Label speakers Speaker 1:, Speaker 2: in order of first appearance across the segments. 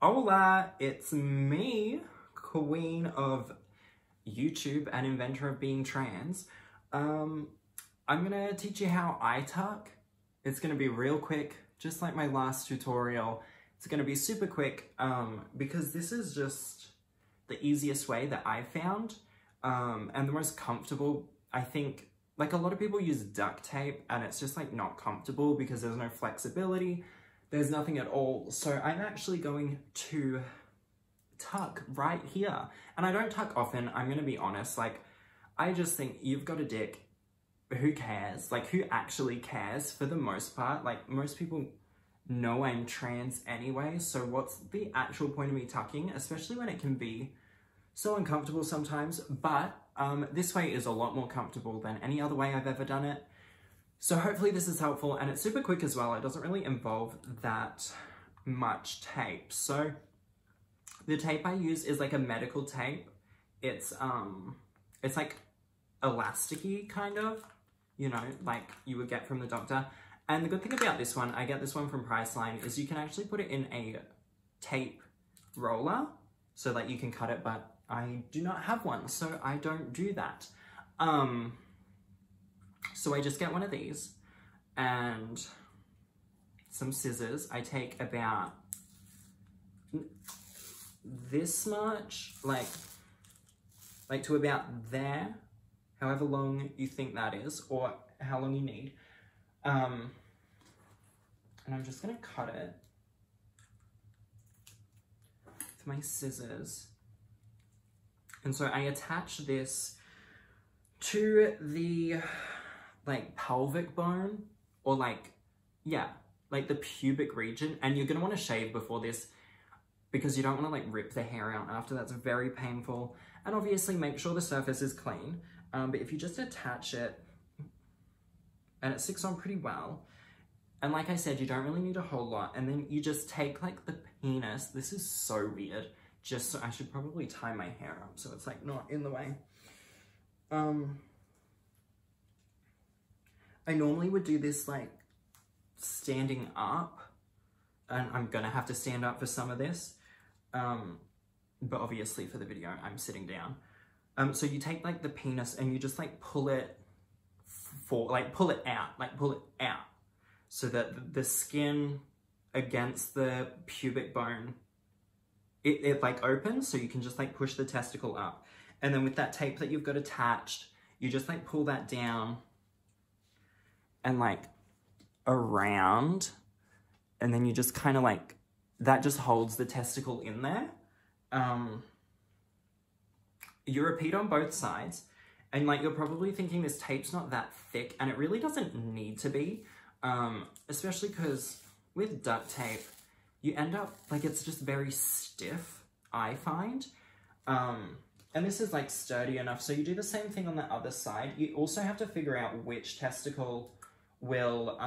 Speaker 1: Hola, it's me, queen of YouTube and inventor of being trans. I'm gonna teach you how I tuck. It's gonna be real quick, just like my last tutorial. It's gonna be super quick because this is just the easiest way that I found and the most comfortable. I think, like, a lot of people use duct tape and it's just like not comfortable because there's no flexibility. There's nothing at all. So I'm actually going to tuck right here. And I don't tuck often, I'm gonna be honest. Like, I just think you've got a dick. Who cares? Like, who actually cares for the most part? Like, most people know I'm trans anyway, so what's the actual point of me tucking? Especially when it can be so uncomfortable sometimes. But this way is a lot more comfortable than any other way I've ever done it. So hopefully this is helpful, and it's super quick as well. It doesn't really involve that much tape. So the tape I use is like a medical tape. It's like elasticy kind of, you know, like you would get from the doctor. And the good thing about this one, I get this one from Priceline, is you can actually put it in a tape roller so that you can cut it, but I do not have one, so I don't do that. So I just get one of these and some scissors. I take about this much, like to about there, however long you think that is, or how long you need. And I'm just gonna cut it with my scissors. And so I attach this to the like pelvic bone, or like, yeah, like the pubic region. And you're gonna wanna shave before this because you don't wanna like rip the hair out after. That's very painful. And obviously make sure the surface is clean. But if you just attach it, and it sticks on pretty well, and like I said, you don't really need a whole lot. And then you just take like the penis. This is so weird. Just so I should probably tie my hair up so it's like not in the way. I normally would do this like standing up, and I'm gonna have to stand up for some of this. But obviously for the video, I'm sitting down. So you take like the penis and you just like pull it pull it out so that the skin against the pubic bone, it like opens, so you can just like push the testicle up. And then with that tape that you've got attached, you just like pull that down and like around, and then you just kind of like, that just holds the testicle in there. You repeat on both sides, and like you're probably thinking this tape's not that thick, and it really doesn't need to be, especially because with duct tape, you end up, like, it's just very stiff, I find. And this is like sturdy enough, so you do the same thing on the other side. You also have to figure out which testicle will,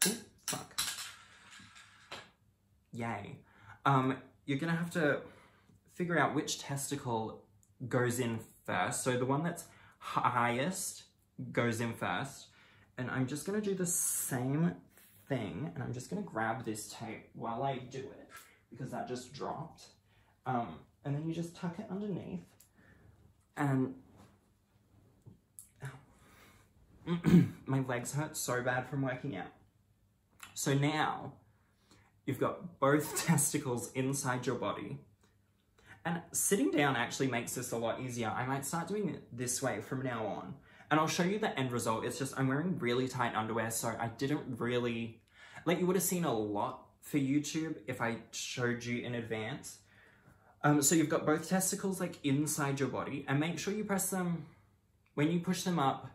Speaker 1: ooh, fuck. Yay. You're gonna have to figure out which testicle goes in first. So the one that's highest goes in first. And I'm just gonna do the same thing, and I'm just gonna grab this tape while I do it, because that just dropped. And then you just tuck it underneath, and my legs hurt so bad from working out. So now you've got both testicles inside your body. And sitting down actually makes this a lot easier. I might start doing it this way from now on. And I'll show you the end result. It's just, I'm wearing really tight underwear, so I didn't really, like, you would have seen a lot for YouTube if I showed you in advance. So you've got both testicles like inside your body, and make sure you press them, when you push them up,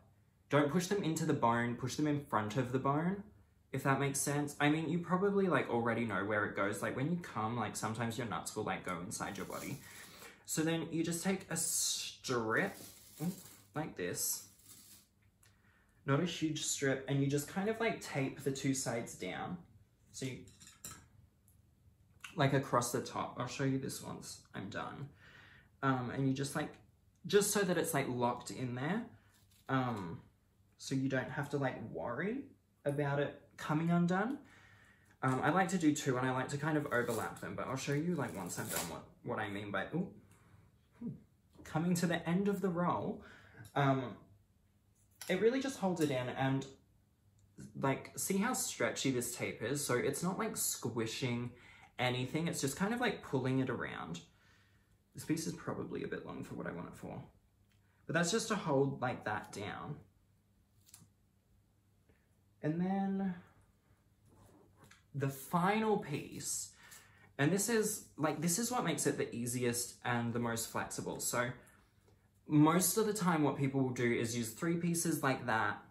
Speaker 1: don't push them into the bone, push them in front of the bone, if that makes sense. I mean, you probably like already know where it goes. Like when you come, like sometimes your nuts will like go inside your body. So then you just take a strip like this, not a huge strip, and you just kind of like tape the two sides down. So you, like across the top. I'll show you this once I'm done. And you just like, just so that it's like locked in there. So you don't have to like worry about it coming undone. I like to do 2 and I like to kind of overlap them, but I'll show you like once I'm done what I mean by, ooh, coming to the end of the roll. It really just holds it in, and like, see how stretchy this tape is? So it's not like squishing anything, it's just kind of like pulling it around. This piece is probably a bit long for what I want it for, but that's just to hold like that down. And then the final piece, and this is what makes it the easiest and the most flexible. So most of the time what people will do is use 3 pieces like that,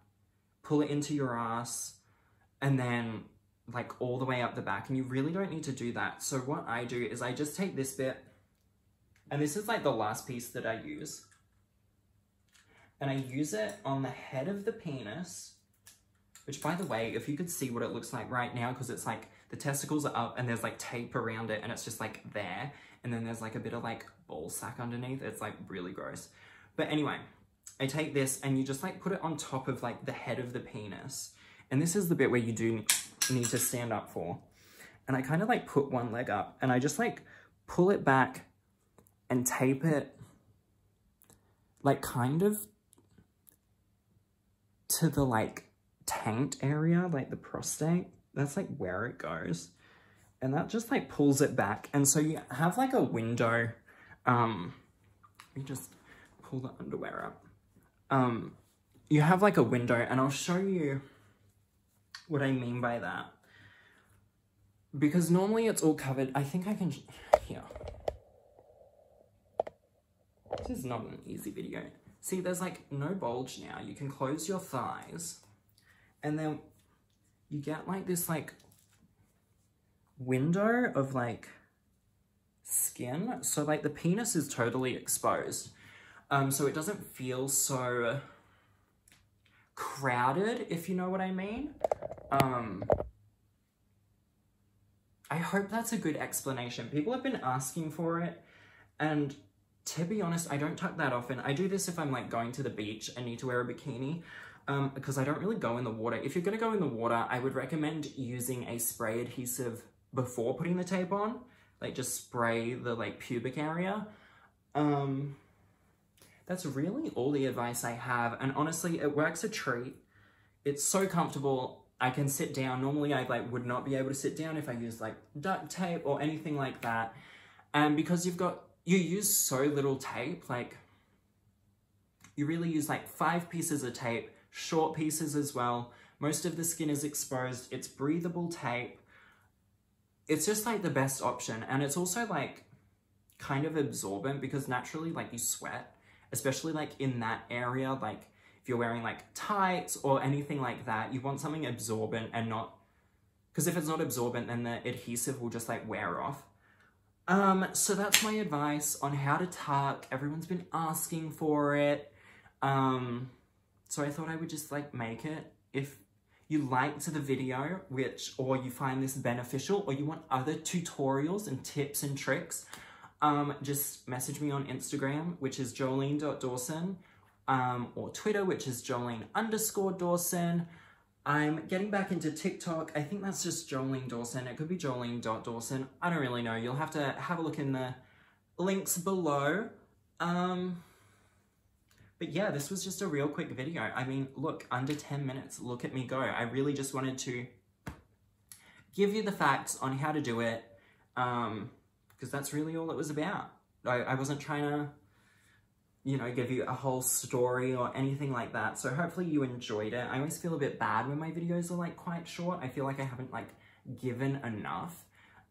Speaker 1: pull it into your ass, and then like all the way up the back, and you really don't need to do that. So what I do is I just take this bit, and this is like the last piece that I use, and I use it on the head of the penis, which, by the way, if you could see what it looks like right now, because it's like the testicles are up and there's like tape around it and it's just like there, and then there's like a bit of like ball sack underneath. It's like really gross. But anyway, I take this and you just like put it on top of like the head of the penis. And this is the bit where you do need to stand up for. And I kind of like put one leg up and I just like pull it back and tape it like kind of to the like taint area, like the prostate. That's like where it goes. And that just like pulls it back. And so you have like a window. You just pull the underwear up. You have like a window, and I'll show you what I mean by that. Because normally it's all covered. I think I can, here. This is not an easy video. See, there's like no bulge now. You can close your thighs, and then you get like this like window of like skin. So like the penis is totally exposed. So it doesn't feel so crowded, if you know what I mean. I hope that's a good explanation. People have been asking for it, and to be honest, I don't tuck that often. I do this if I'm like going to the beach and need to wear a bikini, because I don't really go in the water. If you're gonna go in the water, I would recommend using a spray adhesive before putting the tape on. Like just spray the like pubic area. That's really all the advice I have. And honestly, it works a treat. It's so comfortable. I can sit down. Normally I like would not be able to sit down if I used like duct tape or anything like that. And because you use so little tape, like you really use like 5 pieces of tape, short pieces as well. Most of the skin is exposed. It's breathable tape. It's just like the best option. And it's also like kind of absorbent, because naturally like you sweat, especially like in that area. Like if you're wearing like tights or anything like that, you want something absorbent and not, because if it's not absorbent, then the adhesive will just like wear off. So that's my advice on how to tuck. Everyone's been asking for it. So I thought I would just like make it. If you liked the video, or you find this beneficial, or you want other tutorials and tips and tricks, just message me on Instagram, which is jolene.dawson, or Twitter, which is jolene_Dawson. I'm getting back into TikTok. I think that's just Jolene Dawson. It could be jolene.dawson. I don't really know. You'll have to have a look in the links below. But yeah, this was just a real quick video. I mean, look, under 10 minutes, look at me go. I really just wanted to give you the facts on how to do it, because that's really all it was about. I wasn't trying to, you know, give you a whole story or anything like that. So hopefully you enjoyed it. I always feel a bit bad when my videos are like quite short. I feel like I haven't like given enough.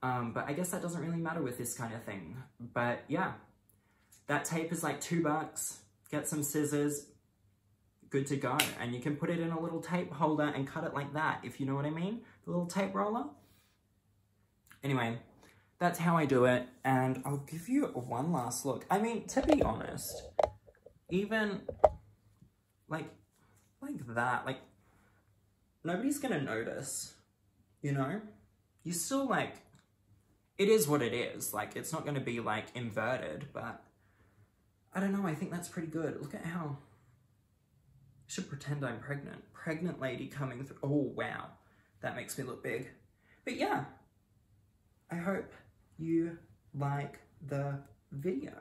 Speaker 1: But I guess that doesn't really matter with this kind of thing. But yeah, that tape is like $2. Get some scissors, good to go. And you can put it in a little tape holder and cut it like that, if you know what I mean. The little tape roller. Anyway, that's how I do it. And I'll give you one last look. I mean, to be honest, even like that, like nobody's gonna notice, you know? You still like, it is what it is. Like, it's not gonna be like inverted, but I don't know, I think that's pretty good. Look at how, I should pretend I'm pregnant. Pregnant lady coming through. Oh, wow. That makes me look big. But yeah, I hope you like the video.